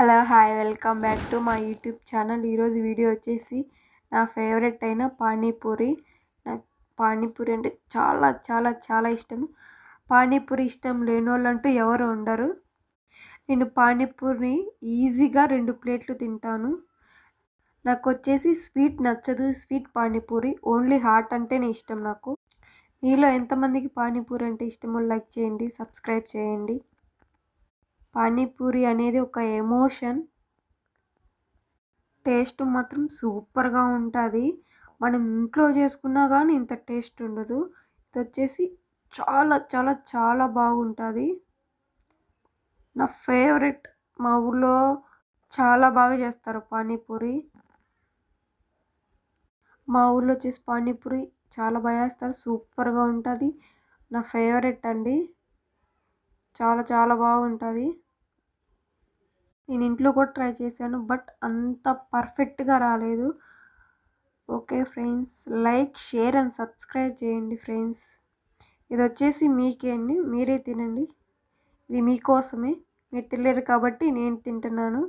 Hello hi welcome back to మా YouTube channel. ఈరోజు video వచ్చేసి నా ఫేవరెట్ అయిన పానీపూరి. నాకు పానీపూరి అంటే చాలా చాలా చాలా ఇష్టం. పానీపూరి ఇష్టం లేని వాళ్ళంటూ ఎవరు ఉండరు. నేను పానీపూరిని ఈజీగా 2 ప్లేట్లు తింటాను. నాకు వచ్చేసి స్వీట్ నచ్చదు. స్వీట్ పానీపూరి ఓన్లీ హాట్ అంటేనే ఇష్టం నాకు. మీలో ఎంతమందికి పానీపూరి అంటే ఇష్టమో లైక్ చేయండి, సబ్స్క్రైబ్ చేయండి. పానీపూరి అనేది ఒక ఎమోషన్. టేస్ట్ మాత్రం సూపర్గా ఉంటుంది. మనం ఇంట్లో చేసుకున్నా కానీ ఇంత టేస్ట్ ఉండదు. ఇది వచ్చేసి చాలా చాలా చాలా బాగుంటుంది. నా ఫేవరెట్. మా ఊళ్ళో చాలా బాగా చేస్తారు పానీపూరి. మా ఊళ్ళో వచ్చేసి పానీపూరి చాలా బాగా చేస్తారు. సూపర్గా ఉంటుంది. నా ఫేవరెట్ అండి. చాలా చాలా బాగుంటుంది. నేను ఇంట్లో కూడా ట్రై చేశాను, బట్ అంత పర్ఫెక్ట్గా రాలేదు. Okay friends, like share and subscribe చేయండి ఫ్రెండ్స్. ఇది వచ్చేసి మీకే అండి, మీరే తినండి. ఇది మీకోసమే. మీరు తినలేరు కాబట్టి నేను తింటున్నాను.